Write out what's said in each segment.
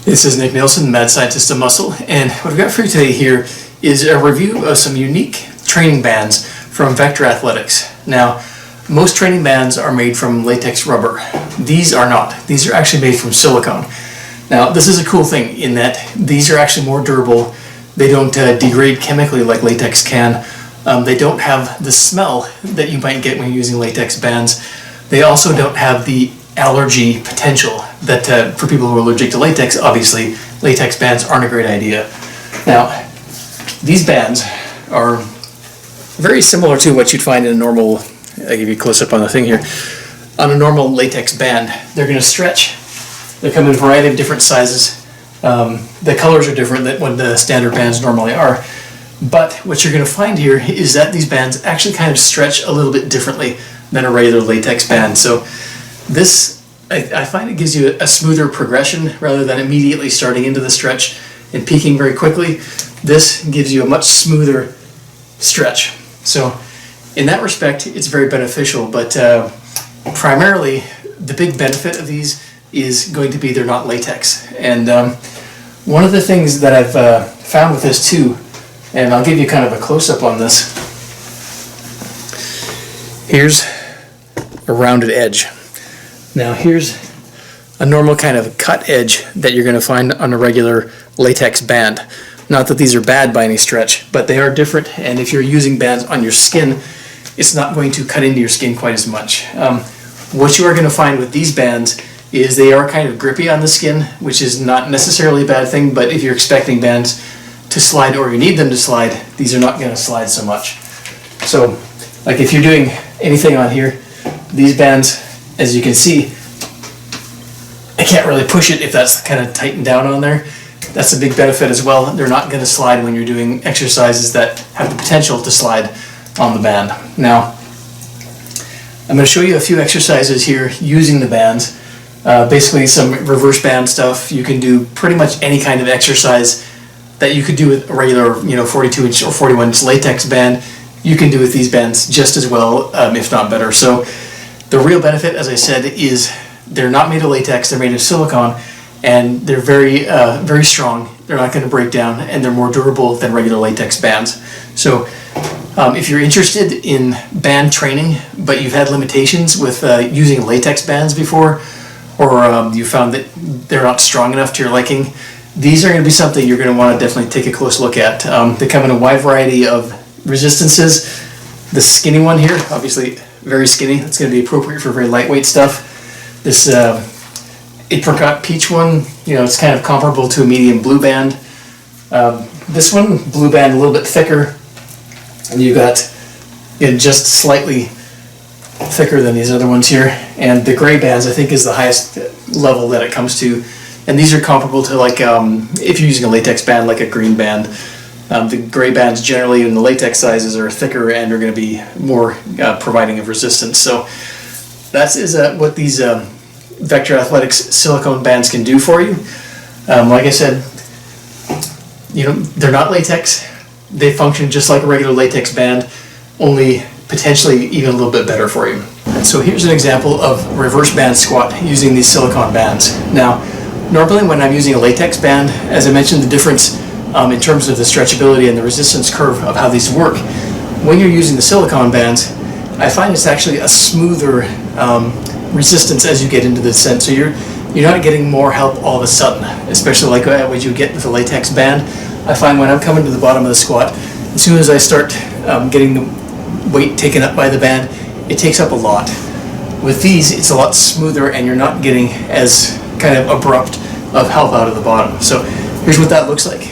This is Nick Nielsen, Mad Scientist of Muscle, and what I've got for you today here is a review of some unique training bands from Vector Athletics. Now, most training bands are made from latex rubber. These are not. These are actually made from silicone. Now, this is a cool thing in that these are actually more durable. They don't degrade chemically like latex can. They don't have the smell that you might get when you're using latex bands. They also don't have the allergy potential that for people who are allergic to latex, obviously latex bands aren't a great idea. Now, these bands are very similar to what you'd find in a normal, I'll give you a close-up on the thing here, on a normal latex band. They're going to stretch. They come in a variety of different sizes. The colors are different than what the standard bands normally are. But what you're going to find here is that these bands actually kind of stretch a little bit differently than a regular latex band. So this, I find it gives you a smoother progression rather than immediately starting into the stretch and peaking very quickly. This gives you a much smoother stretch. So in that respect, it's very beneficial, but primarily the big benefit of these is going to be they're not latex. And one of the things that I've found with this too, and I'll give you kind of a close-up on this. Here's a rounded edge. Now here's a normal kind of cut edge that you're going to find on a regular latex band. Not that these are bad by any stretch, but they are different, and if you're using bands on your skin, it's not going to cut into your skin quite as much. What you are going to find with these bands is they are kind of grippy on the skin, which is not necessarily a bad thing, but if you're expecting bands to slide or you need them to slide, these are not going to slide so much. So, like if you're doing anything on here, these bands, as you can see, I can't really push it if that's kind of tightened down on there. That's a big benefit as well. They're not going to slide when you're doing exercises that have the potential to slide on the band. Now, I'm going to show you a few exercises here using the bands. Basically some reverse band stuff. You can do pretty much any kind of exercise that you could do with a regular 42-inch or 41-inch latex band. You can do with these bands just as well, if not better. So the real benefit, as I said, is they're not made of latex, they're made of silicone, and they're very, very strong. They're not going to break down, and they're more durable than regular latex bands. So if you're interested in band training, but you've had limitations with using latex bands before, or you found that they're not strong enough to your liking, these are going to be something you're going to want to definitely take a close look at. They come in a wide variety of resistances. The skinny one here, obviously very skinny, it's going to be appropriate for very lightweight stuff. This apricot peach one, it's kind of comparable to a medium blue band. This one, blue band, a little bit thicker, and you got just slightly thicker than these other ones here. And the gray bands, I think, is the highest level that it comes to. And these are comparable to, like, if you're using a latex band, like a green band. The gray bands generally in the latex sizes are thicker and are going to be more providing of resistance. So that is what these Vector Athletics silicone bands can do for you. Like I said, they're not latex. They function just like a regular latex band, only potentially even a little bit better for you. So here's an example of reverse band squat using these silicone bands. Now, normally when I'm using a latex band, as I mentioned, the difference in terms of the stretchability and the resistance curve of how these work, when you're using the silicone bands, I find it's actually a smoother resistance as you get into the descent. So you're not getting more help all of a sudden, especially like what you get with a latex band. I find when I'm coming to the bottom of the squat, as soon as I start getting the weight taken up by the band, it takes up a lot. With these, it's a lot smoother and you're not getting as kind of abrupt of help out of the bottom. So here's what that looks like.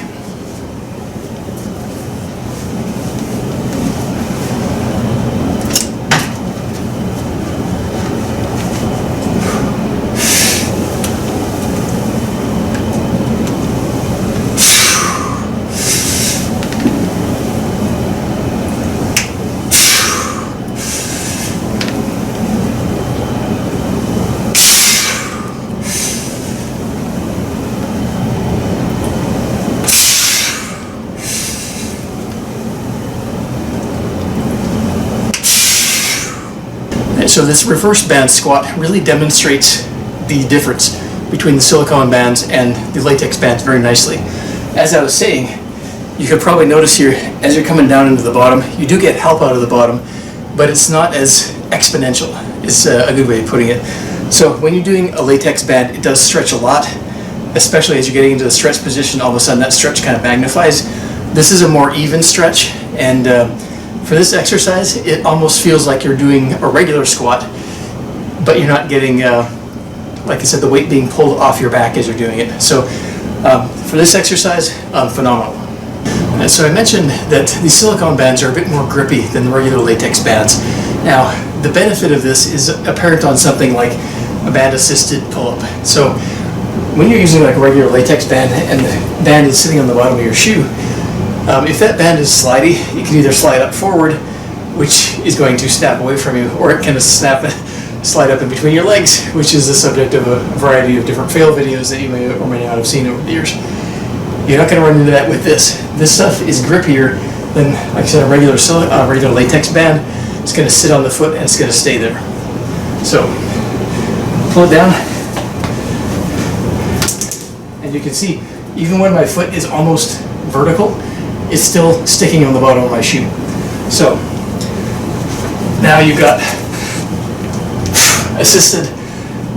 So this reverse band squat really demonstrates the difference between the silicone bands and the latex bands very nicely. As I was saying, you could probably notice here, as you're coming down into the bottom, you do get help out of the bottom, but it's not as exponential, is a good way of putting it. So when you're doing a latex band, it does stretch a lot, especially as you're getting into the stretch position. All of a sudden that stretch kind of magnifies. This is a more even stretch, and for this exercise, it almost feels like you're doing a regular squat, but you're not getting, like I said, the weight being pulled off your back as you're doing it. So for this exercise, phenomenal. And so I mentioned that these silicone bands are a bit more grippy than the regular latex bands. Now, the benefit of this is apparent on something like a band-assisted pull-up. So when you're using like a regular latex band and the band is sitting on the bottom of your shoe, if that band is slidey, it can either slide up forward, which is going to snap away from you, or it can slide up in between your legs, which is the subject of a variety of different fail videos that you may or may not have seen over the years. You're not going to run into that with this. This stuff is grippier than, like I said, a regular latex band. It's going to sit on the foot and it's going to stay there. So pull it down, and you can see even when my foot is almost vertical, it's still sticking on the bottom of my shoe. So now you've got assisted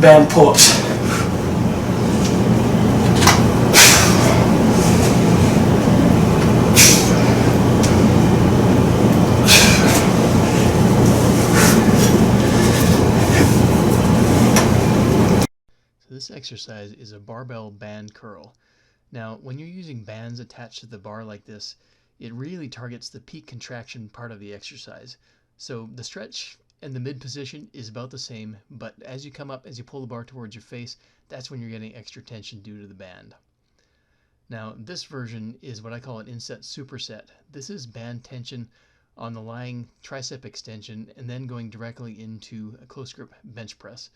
band pull-ups. This exercise is a barbell band curl. Now, when you're using bands attached to the bar like this, it really targets the peak contraction part of the exercise. So the stretch and the mid position is about the same, but as you come up, as you pull the bar towards your face, that's when you're getting extra tension due to the band. Now, this version is what I call an inset superset. This is band tension on the lying tricep extension and then going directly into a close grip bench press.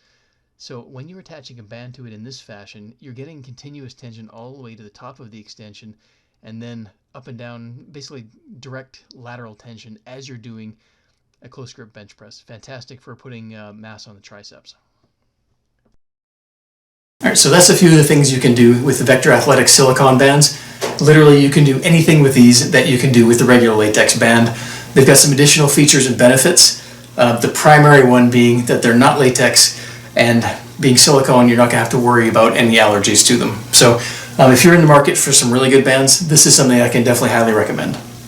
So when you're attaching a band to it in this fashion, you're getting continuous tension all the way to the top of the extension and then up and down, basically direct lateral tension as you're doing a close grip bench press. Fantastic for putting mass on the triceps. All right, so that's a few of the things you can do with the Vector Athletic silicone bands. Literally, you can do anything with these that you can do with the regular latex band. They've got some additional features and benefits. The primary one being that they're not latex, and being silicone, you're not going to have to worry about any allergies to them. So if you're in the market for some really good bands, this is something I can definitely highly recommend.